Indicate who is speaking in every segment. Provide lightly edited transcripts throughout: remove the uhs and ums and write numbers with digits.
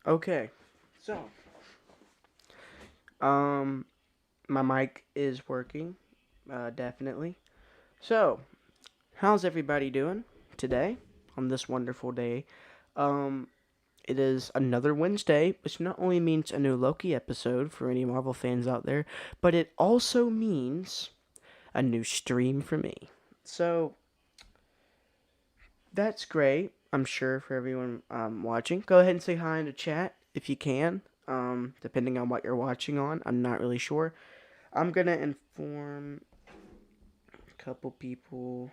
Speaker 1: Okay, so um, my mic is working, definitely. So, how's everybody doing today on this wonderful day? Um, it is another Wednesday, which not only means a new Loki episode for any Marvel fans out there, but it also means a new stream for me. So that's great, I'm sure, for everyone watching. Go ahead and say hi in the chat if you can. Depending on what you're watching on, I'm not really sure. I'm gonna inform a couple people.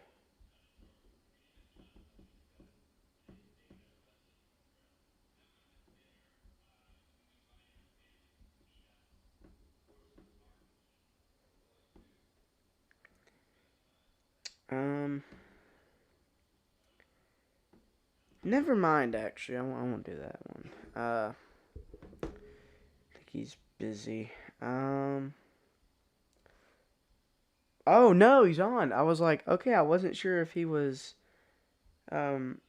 Speaker 1: Um, Never mind. Actually, I won't do that one. I think he's busy. Um. Oh no, he's on. I was like, okay, I wasn't sure if he was um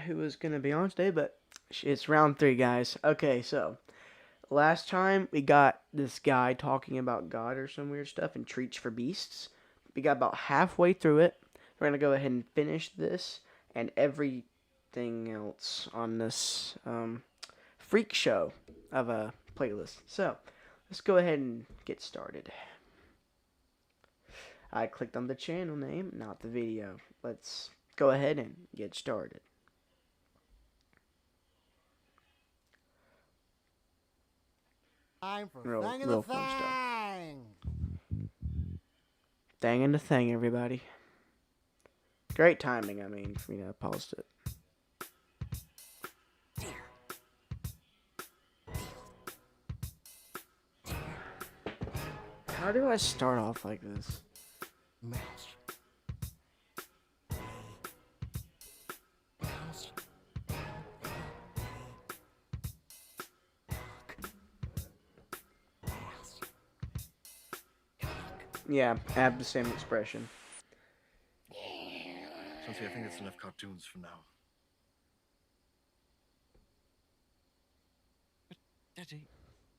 Speaker 1: who was gonna be on today, but it's round three, guys. Okay, so last time we got this guy talking about God or some weird stuff and treats for beasts. We got about halfway through it. We're gonna go ahead and finish this and everything else on this freak show of a playlist. So let's go ahead and get started. I clicked on the channel name, not the video. Let's go ahead and get started.
Speaker 2: Time for
Speaker 1: Real,
Speaker 2: Thang and the
Speaker 1: real fun stuff.
Speaker 2: Thang.
Speaker 1: Thang and the thing, everybody. Great timing, I mean, for me to post it. How do I start off like this?
Speaker 2: Mouse. Mouse. Mouse.
Speaker 1: Yeah, I have the same expression.
Speaker 3: Chauncey, I think that's enough cartoons for now.
Speaker 4: But, Daddy,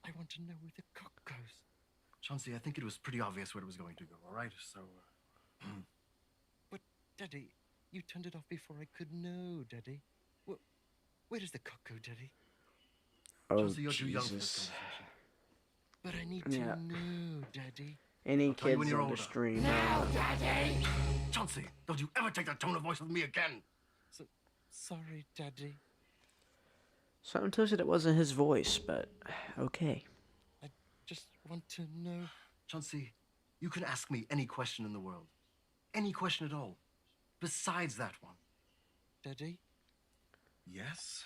Speaker 4: I want to know where the cock goes.
Speaker 3: Chauncey, I think it was pretty obvious where it was going to go, all right? So,
Speaker 4: But, Daddy, you turned it off before I could know, Daddy. Where does the cock go, Daddy?
Speaker 1: Oh,
Speaker 3: Chauncey, you're too young for this
Speaker 1: Jesus.
Speaker 3: conversation.
Speaker 4: But I need
Speaker 1: Yeah.
Speaker 4: to know, Daddy.
Speaker 1: Any
Speaker 3: I'll tell you when
Speaker 1: kids
Speaker 3: you're
Speaker 1: on the
Speaker 3: older.
Speaker 1: stream?
Speaker 3: Chauncey, don't you ever take that tone of voice with me again!
Speaker 4: Sorry, Daddy.
Speaker 1: Someone tells you that wasn't his voice, but okay.
Speaker 4: I just want to know.
Speaker 3: Chauncey, you can ask me any question in the world. Any question at all. Besides that one.
Speaker 4: Daddy,
Speaker 3: Yes?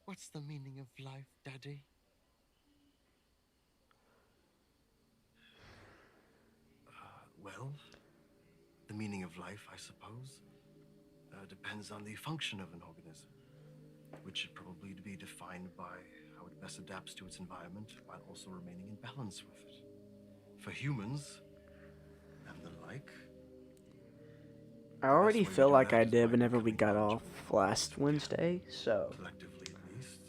Speaker 4: what's the meaning of life, Daddy?
Speaker 3: Well, the meaning of life, I suppose, depends on the function of an organism, which should probably be defined by how it best adapts to its environment while also remaining in balance with it. For humans and the like,
Speaker 1: I
Speaker 3: the best
Speaker 1: already
Speaker 3: way we
Speaker 1: feel
Speaker 3: do
Speaker 1: like
Speaker 3: that
Speaker 1: I
Speaker 3: is
Speaker 1: did
Speaker 3: by
Speaker 1: whenever we
Speaker 3: becoming
Speaker 1: got off
Speaker 3: knowledgeable
Speaker 1: last
Speaker 3: of what we can,
Speaker 1: Wednesday, so
Speaker 3: collectively at least.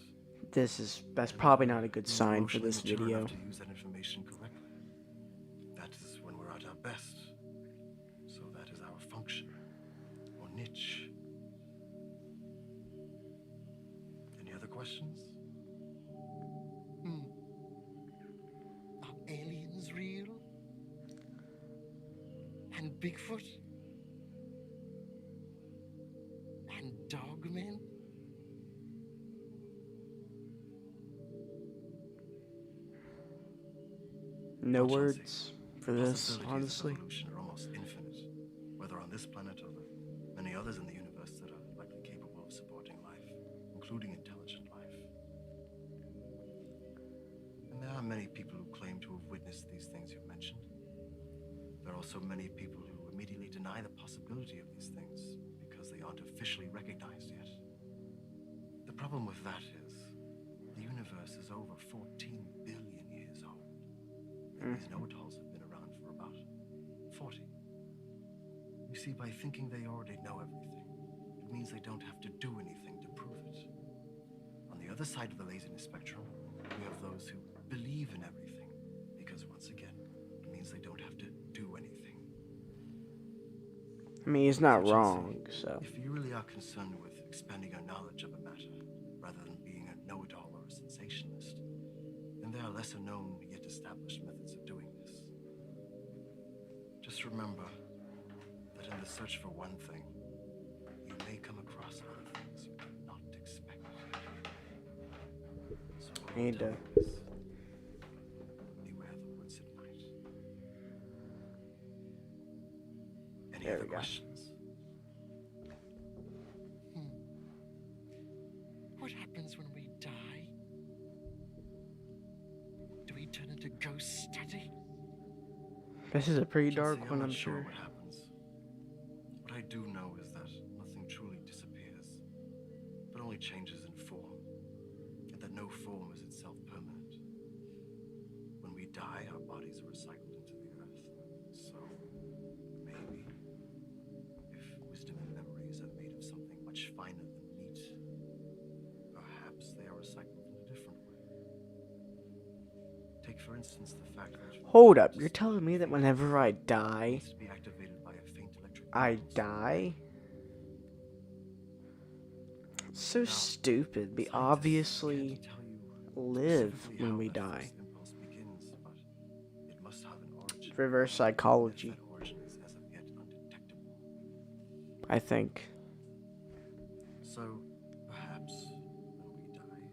Speaker 1: that's
Speaker 3: And
Speaker 1: probably not a good
Speaker 3: being
Speaker 1: sign for
Speaker 3: emotionally
Speaker 1: this
Speaker 3: mature
Speaker 1: video.
Speaker 3: enough to use that information correctly. That is when we're at our best. So that is our function, or niche. Any other questions?
Speaker 4: Are aliens real? And Bigfoot? And dogmen?
Speaker 1: No
Speaker 3: Well, Chauncey,
Speaker 1: words for
Speaker 3: the
Speaker 1: this,
Speaker 3: possibilities of
Speaker 1: honestly.
Speaker 3: evolution are almost infinite, whether on this planet or the many others in the universe that are likely capable of supporting life, including intelligent life. And there are many people who claim to have witnessed these things you've mentioned. There are also many people who immediately deny the possibility of these things because they aren't officially recognized yet. The problem with that is The universe is over 14 billion years old. And these
Speaker 1: Mm.
Speaker 3: know-it-alls have been around for about 40. You see, by thinking they already know everything, it means they don't have to do anything to prove it. On the other side of the laziness spectrum, we have those who believe in everything, because once again, it means they don't have to do anything.
Speaker 1: I mean, he's
Speaker 3: So,
Speaker 1: not
Speaker 3: Chelsea,
Speaker 1: wrong, so.
Speaker 3: if you really are concerned with expanding your knowledge of a matter, rather than being a know-it-all or a sensationalist, then there are lesser known yet established methods of doing this. Just remember that in the search for one thing, you may come across other things you did not expect. So
Speaker 1: I
Speaker 3: I'll
Speaker 1: need
Speaker 3: tell
Speaker 1: to.
Speaker 3: you this. Beware the woods at night. Any
Speaker 1: There
Speaker 3: other
Speaker 1: we go.
Speaker 3: questions?
Speaker 4: Hmm. What happens when we die? Do we turn into ghosts, Daddy?
Speaker 1: This is a pretty
Speaker 3: Chelsea,
Speaker 1: dark
Speaker 3: I'm
Speaker 1: one,
Speaker 3: not
Speaker 1: I'm
Speaker 3: sure
Speaker 1: sure.
Speaker 3: what happens. What I do know is that nothing truly disappears, but only changes in form, and that no form is itself permanent. When we die, our bodies are recycled into the earth. So, maybe, if wisdom and memories are made of something much finer than meat, perhaps they are recycled in a different way. Take, for instance, the fact that
Speaker 1: Hold up, you're telling me that whenever I die,
Speaker 3: needs to be activated by a faint electric
Speaker 1: I
Speaker 3: impulse.
Speaker 1: die? So
Speaker 3: Now,
Speaker 1: stupid. We
Speaker 3: scientists
Speaker 1: obviously
Speaker 3: can't tell you
Speaker 1: live
Speaker 3: specifically
Speaker 1: when
Speaker 3: how
Speaker 1: we
Speaker 3: that
Speaker 1: die.
Speaker 3: first impulse begins, but it must have an origin.
Speaker 1: Reverse
Speaker 3: Even if
Speaker 1: psychology,
Speaker 3: that origin is as of yet undetectable.
Speaker 1: I think.
Speaker 3: So, perhaps, when we die,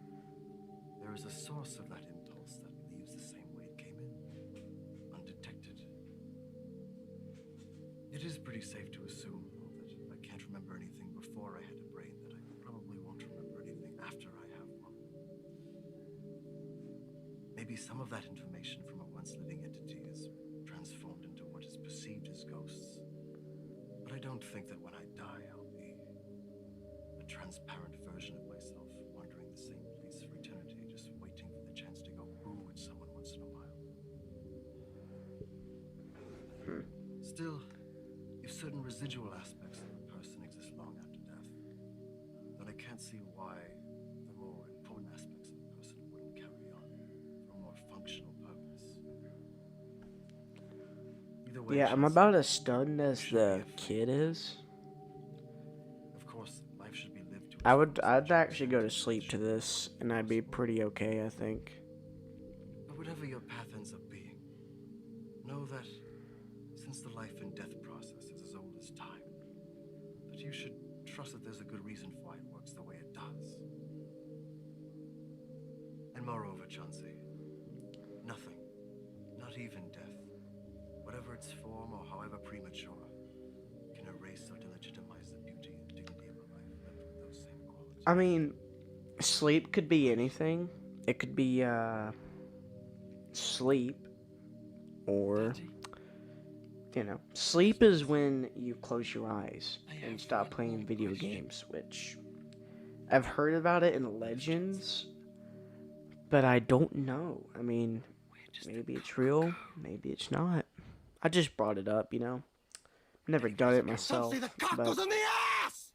Speaker 3: there is a source of that impulse that leaves the same way it came in, undetected. It is pretty safe to assume, though, that if I can't remember anything before I had a brain, that I probably won't remember anything after I have one. Maybe some of that information from a once living entity is transformed into what is perceived as ghosts. But I don't think that when I die, I'll be a transparent version of myself, wandering the same place for eternity, just waiting for the chance to go boo at someone once in a while.
Speaker 1: Hmm.
Speaker 3: Still, if certain residual aspects of a person exist long after death, then I can't see why the more important aspects of a person wouldn't carry on for a more functional purpose. Either way,
Speaker 1: Yeah, I'm
Speaker 3: Chelsea,
Speaker 1: about as stunned
Speaker 3: you
Speaker 1: as
Speaker 3: shouldn't be
Speaker 1: the
Speaker 3: afraid.
Speaker 1: kid is.
Speaker 3: Of course, life should be lived to its
Speaker 1: I'd
Speaker 3: fullest
Speaker 1: actually go
Speaker 3: extent,
Speaker 1: to
Speaker 3: and it
Speaker 1: sleep to
Speaker 3: should be as
Speaker 1: this,
Speaker 3: fully
Speaker 1: and I'd be
Speaker 3: possible.
Speaker 1: pretty okay, I think.
Speaker 3: But whatever your path ends up being, know that since the life and death process is as old as time, that you should trust that there's a good reason for why it works the way it does. And moreover, Chauncey, nothing, not even death, whatever its form or however premature, can erase or delegitimize the beauty and dignity of a life lived with those same qualities.
Speaker 1: I mean, sleep could be anything. It could be, sleep, or,
Speaker 4: Daddy,
Speaker 1: sleep is when you close your eyes
Speaker 4: I
Speaker 1: and
Speaker 4: have
Speaker 1: stop
Speaker 4: one
Speaker 1: playing
Speaker 4: more
Speaker 1: video
Speaker 4: question.
Speaker 1: games, which I've heard about it in
Speaker 3: Yes,
Speaker 1: legends,
Speaker 3: Chauncey.
Speaker 1: but I don't know. I mean,
Speaker 4: Where does the
Speaker 1: maybe it's
Speaker 4: cock
Speaker 1: real,
Speaker 4: go?
Speaker 1: maybe it's not. I just brought it up, Never
Speaker 4: Daddy,
Speaker 1: done
Speaker 4: where's
Speaker 1: it
Speaker 4: it going?
Speaker 1: myself,
Speaker 3: Chauncey, the cock
Speaker 1: but
Speaker 3: goes in the ass!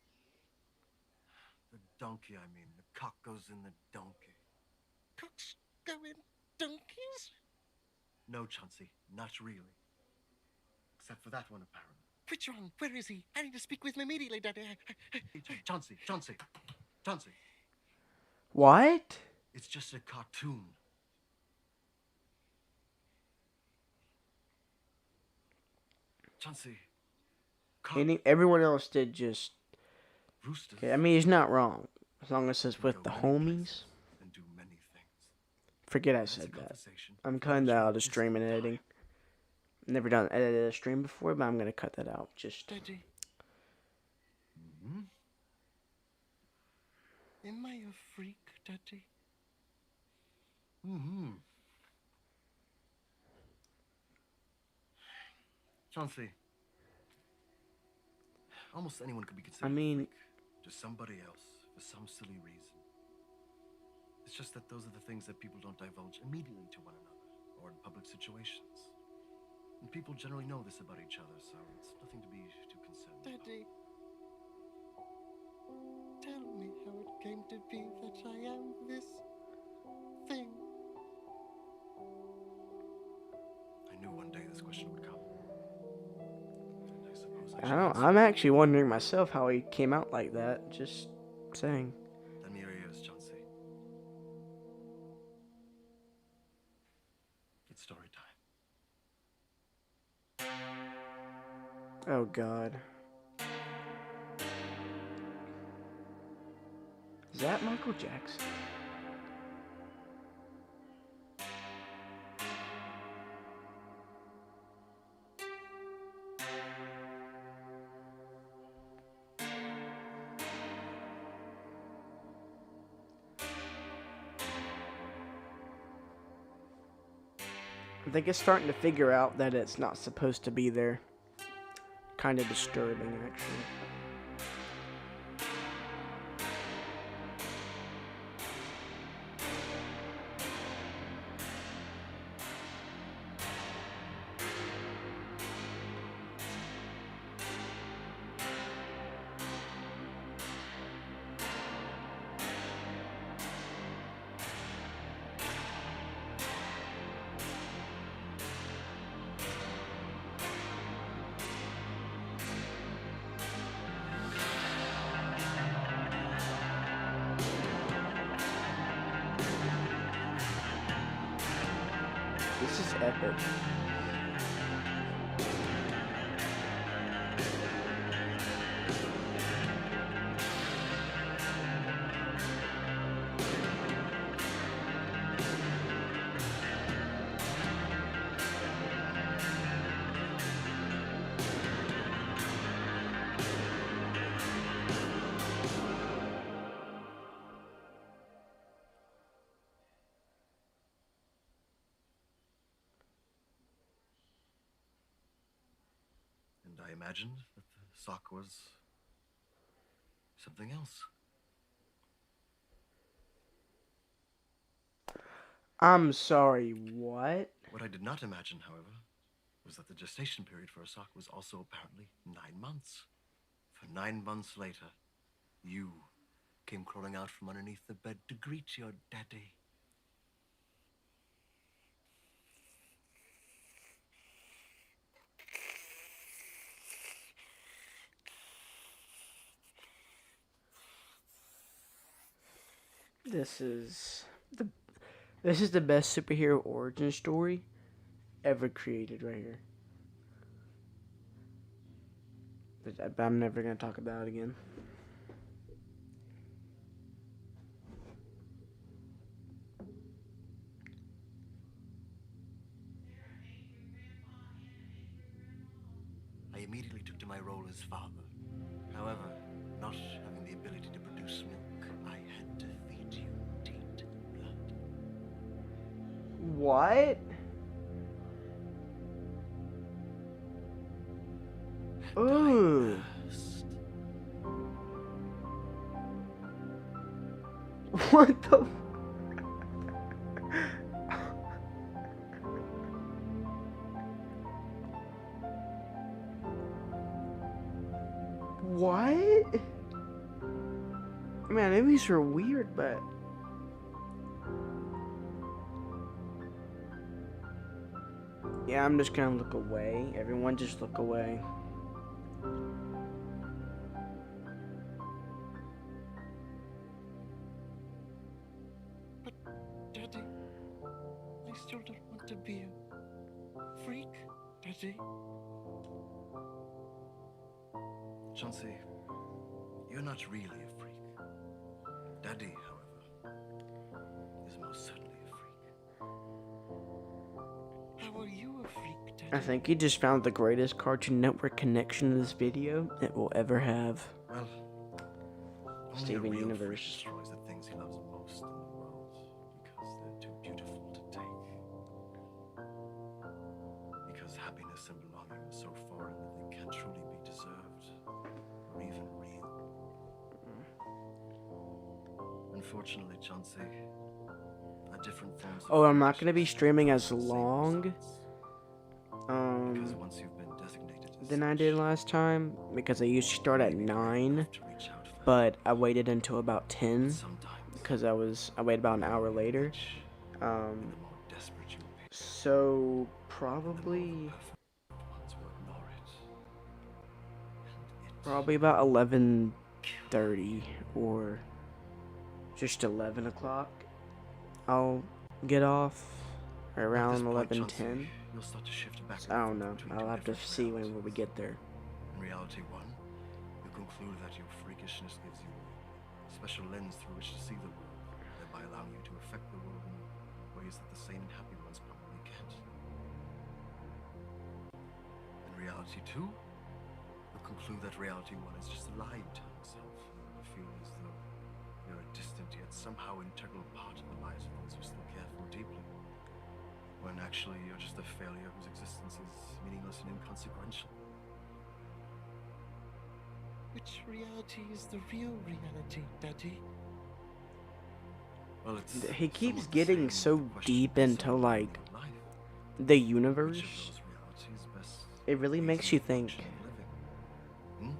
Speaker 3: The donkey, I mean. The cock goes in the donkey.
Speaker 4: Cocks go in donkeys?
Speaker 3: No, Chauncey, not really. Except for that one, apparently.
Speaker 4: Which one? Where is he? I need to speak with him immediately, Daddy.
Speaker 3: Chauncey, Chauncey, Chauncey.
Speaker 1: what?
Speaker 3: It's just a cartoon. Chauncey, cock,
Speaker 1: Everyone else did just.
Speaker 3: roosters
Speaker 1: Okay, I mean, he's not wrong. As long as it's
Speaker 3: can
Speaker 1: with
Speaker 3: go
Speaker 1: the
Speaker 3: many
Speaker 1: homies.
Speaker 3: places and do many things.
Speaker 1: Forget I
Speaker 3: That's a
Speaker 1: said that.
Speaker 3: conversation
Speaker 1: I'm
Speaker 3: for
Speaker 1: cutting that
Speaker 3: another
Speaker 1: out of stream and
Speaker 3: distant
Speaker 1: editing.
Speaker 3: time.
Speaker 1: Never done edited a stream before, but I'm gonna cut that out. Just.
Speaker 4: Daddy,
Speaker 3: Mm-hmm.
Speaker 4: am I a freak, Daddy?
Speaker 3: Mm-hmm. Chauncey, almost anyone could be considered
Speaker 1: I mean-
Speaker 3: a freak to somebody else for some silly reason. It's just that those are the things that people don't divulge immediately to one another or in public situations. And people generally know this about each other, so it's nothing to be too concerned about.
Speaker 4: Daddy, tell me how it came to be that I am this thing.
Speaker 3: I knew one day this question would come. And I suppose I
Speaker 1: I
Speaker 3: should
Speaker 1: don't.
Speaker 3: answer
Speaker 1: I'm
Speaker 3: it.
Speaker 1: actually wondering myself how he came out like that. Just saying.
Speaker 3: Lend me your ears, Chauncey. It's story time.
Speaker 1: Oh God. Is that Michael Jackson? I think it's starting to figure out that it's not supposed to be there. Kind of disturbing, actually. This is epic.
Speaker 3: And I imagined that the sock was something else.
Speaker 1: I'm sorry, what?
Speaker 3: What I did not imagine, however, was that the gestation period for a sock was also apparently 9 months. For 9 months later, you came crawling out from underneath the bed to greet your daddy.
Speaker 1: This is the best superhero origin story ever created right here. But I'm never gonna talk about it again.
Speaker 3: I immediately took to my role as father. However, not having the ability to produce milk, I had to feed you tainted blood.
Speaker 1: What?
Speaker 3: And
Speaker 1: Ooh.
Speaker 3: I nursed.
Speaker 1: What the? What? Man, movies are weird, but yeah, I'm just gonna look away. Everyone, just look away.
Speaker 4: But, Daddy, I still don't want to be a freak, Daddy.
Speaker 3: Chauncey, you're not really a freak. Daddy, however, is most certainly a freak.
Speaker 4: How are you a freak, Daddy?
Speaker 1: I think he just found the greatest Cartoon Network connection to this video it will ever have.
Speaker 3: Well, only
Speaker 1: Steven
Speaker 3: a real
Speaker 1: Universe.
Speaker 3: freak destroys the things he loves most in the world because they're too beautiful to take. Because happiness and belonging are so foreign that they can't truly be deserved or even real. Unfortunately, Chauncey, different forms of
Speaker 1: Oh, I'm not gonna be
Speaker 3: foolishness
Speaker 1: streaming as
Speaker 3: have the same
Speaker 1: long
Speaker 3: results. Because once you've been designated as
Speaker 1: than I
Speaker 3: such,
Speaker 1: did last time because I used to start
Speaker 3: you
Speaker 1: at
Speaker 3: may be brave
Speaker 1: 9,
Speaker 3: enough to reach out for
Speaker 1: but
Speaker 3: help.
Speaker 1: I waited until about
Speaker 3: But
Speaker 1: 10
Speaker 3: sometimes,
Speaker 1: because I waited about an hour
Speaker 3: you
Speaker 1: later.
Speaker 3: reach, and
Speaker 1: Um,
Speaker 3: the more desperate you appear,
Speaker 1: so
Speaker 3: and the more the
Speaker 1: probably
Speaker 3: perfect ones will ignore it. And it
Speaker 1: probably about
Speaker 3: kill
Speaker 1: 11:30
Speaker 3: you.
Speaker 1: or just 11 o'clock. I'll get off
Speaker 3: At this
Speaker 1: around
Speaker 3: point, Chauncey,
Speaker 1: 11:10.
Speaker 3: you'll start to shift back
Speaker 1: So
Speaker 3: and
Speaker 1: I don't
Speaker 3: forth
Speaker 1: know.
Speaker 3: between
Speaker 1: I'll
Speaker 3: two
Speaker 1: have to
Speaker 3: different
Speaker 1: see when we
Speaker 3: realities.
Speaker 1: get there.
Speaker 3: In reality one, you conclude that your freakishness gives you a special lens through which to see the world, thereby allowing you to affect the world in ways that the sane and happy ones probably can't. In reality two, you'll conclude that reality one is just a lie you tell yourself. You feel as though you're a distant yet somehow integral part of the lives of those who still care for deeply, when actually you're just a failure whose existence is meaningless and inconsequential.
Speaker 4: Which reality is the real reality, Daddy?
Speaker 3: Well, it's
Speaker 1: He keeps
Speaker 3: somewhat the
Speaker 1: getting
Speaker 3: same with
Speaker 1: so
Speaker 3: the question
Speaker 1: deep into
Speaker 3: concerning the
Speaker 1: like
Speaker 3: meaning of life.
Speaker 1: the
Speaker 3: Which of
Speaker 1: universe.
Speaker 3: those realities best
Speaker 1: It really
Speaker 3: aids
Speaker 1: makes
Speaker 3: in
Speaker 1: you
Speaker 3: the
Speaker 1: think.
Speaker 3: function of living? Hmm?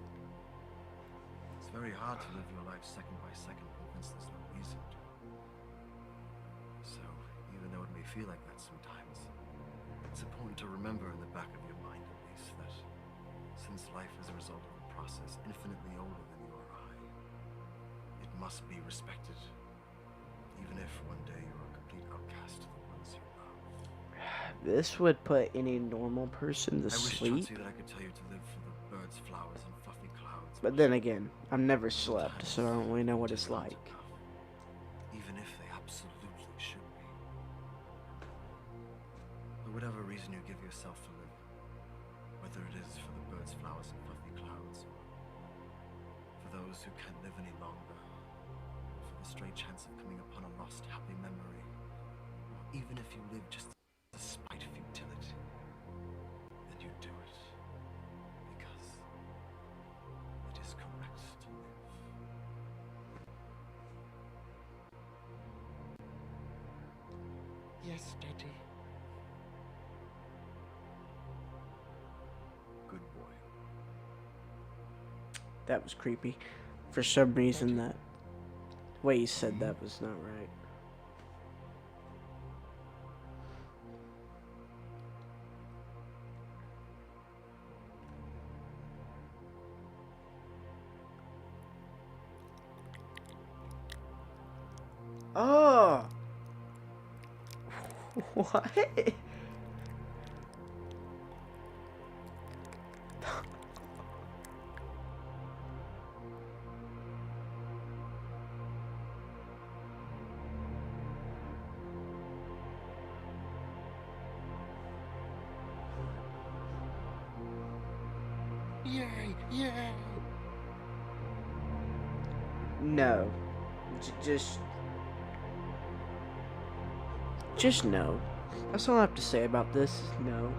Speaker 3: It's very hard to live your life second by second, convinced there's no reason to. So, even though it may feel like that sometimes, it's important to remember in the back of your mind at least that since life is a result of a process infinitely older than you or I, it must be respected, even if one day you're a complete outcast to the ones you love.
Speaker 1: This would put any normal person to
Speaker 3: I wish,
Speaker 1: sleep.
Speaker 3: Chauncey, that I could tell you to live for the birds, flowers, and fluffy clouds.
Speaker 1: But then again, I've never slept, so I don't really know what
Speaker 3: just
Speaker 1: it's
Speaker 3: aren't
Speaker 1: like.
Speaker 3: enough, even if they absolutely should be. For whatever reason you give yourself to live, whether it is for the birds, flowers, and fluffy clouds, or for those who can't live any longer, or for the stray chance of coming upon a lost happy memory, or even if you live just despite futility, then you do it because it is correct to live.
Speaker 4: Yes, Daddy.
Speaker 3: Good boy.
Speaker 1: That was creepy. For some reason,
Speaker 4: Daddy?
Speaker 1: that way you said that was not right. Oh! What?
Speaker 4: Yay! Yay!
Speaker 1: No. Just no. That's all I have to say about this is no.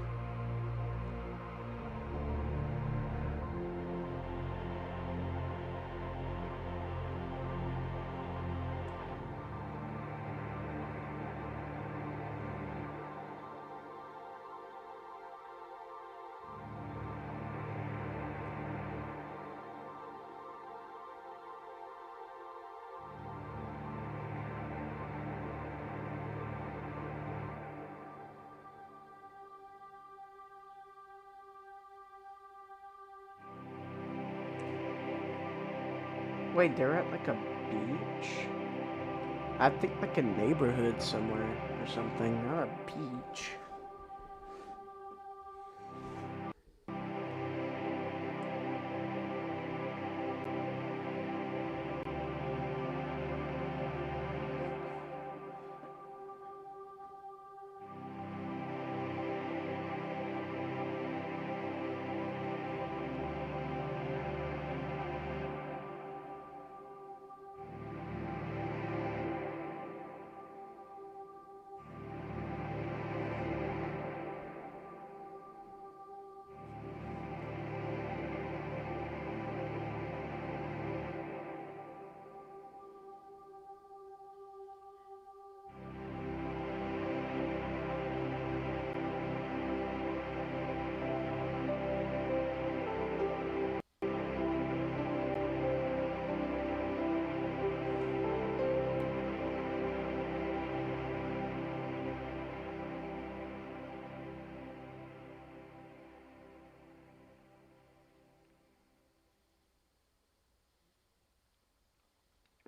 Speaker 1: Wait, they're at like a beach? I think like a neighborhood somewhere or something, not a beach.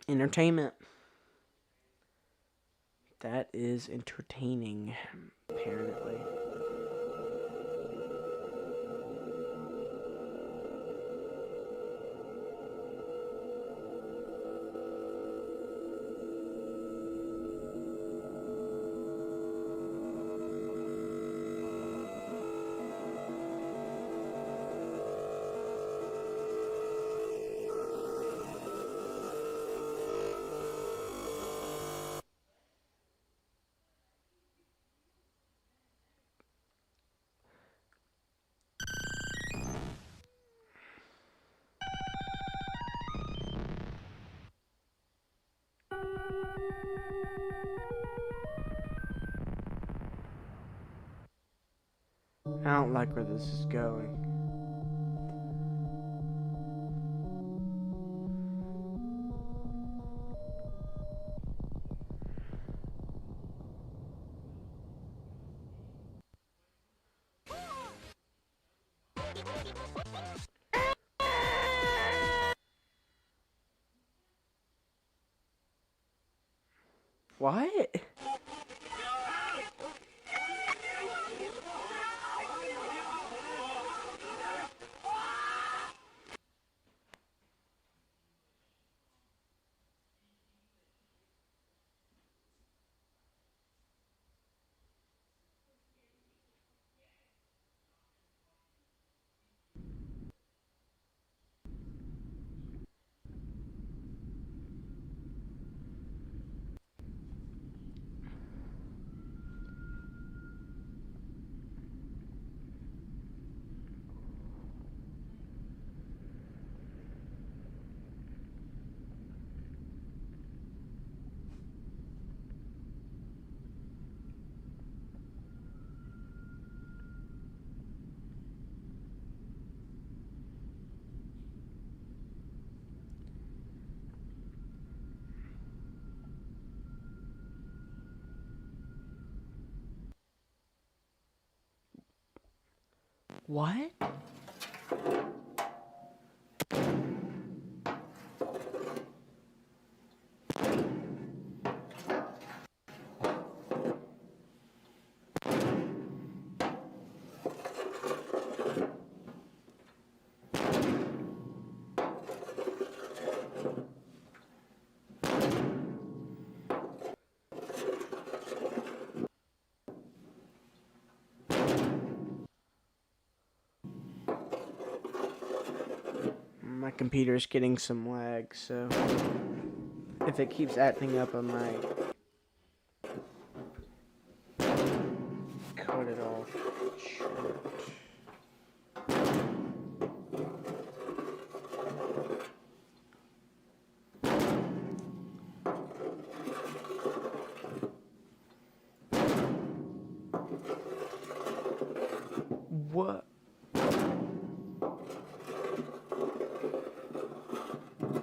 Speaker 1: Entertainment. That is entertaining, apparently. I don't like where this is going. What? What? My computer's getting some lag, so if it keeps acting up, I might cut it off short. What?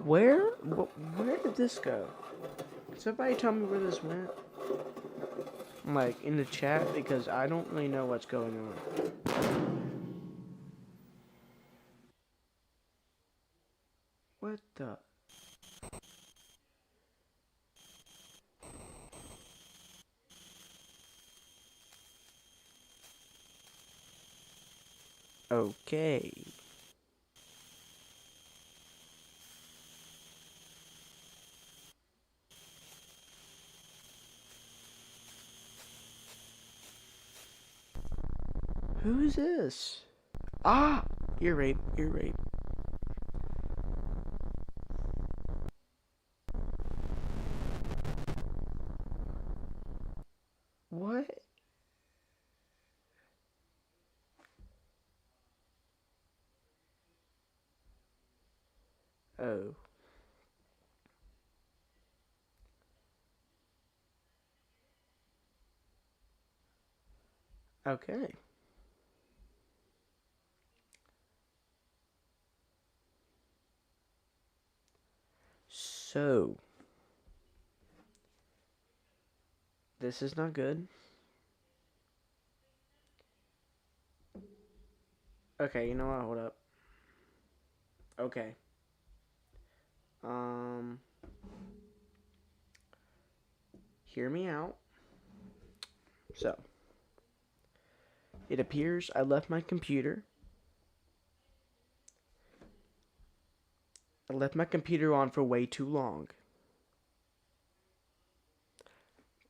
Speaker 1: Where did this go? Somebody tell me where this went. Like, in the chat, because I don't really know what's going on. What the? Okay. Who is this? Ah! Ear rape, ear rape. What? Oh. Okay. So, this is not good. Okay, you know what? Hold up. Okay. Um. hear me out. So, it appears I left my computer. I left my computer on for way too long.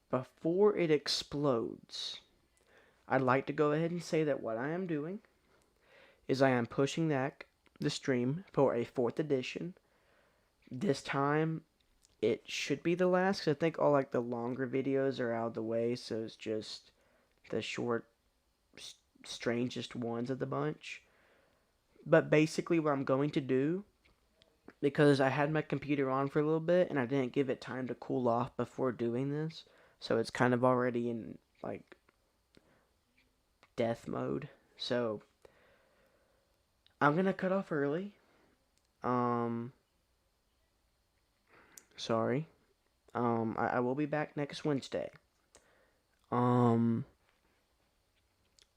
Speaker 1: Before it explodes, I'd like to go ahead and say that what I am doing is I am pushing the stream for a 4th edition. This time, it should be the last, 'cause I think all like the longer videos are out of the way, so it's just the short, strangest ones of the bunch. But basically, what I'm going to do, because I had my computer on for a little bit and I didn't give it time to cool off before doing this, so it's kind of already in like death mode. So I'm gonna cut off early. Um, sorry. I will be back next Wednesday. Um,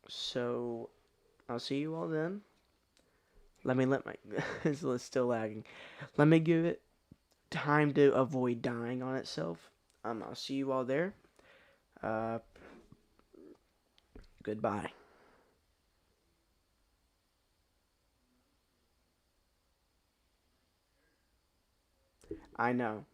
Speaker 1: so I'll see you all then. Let my it's still lagging. Let me give it time to avoid dying on itself. I'll see you all there. Uh, goodbye. I know.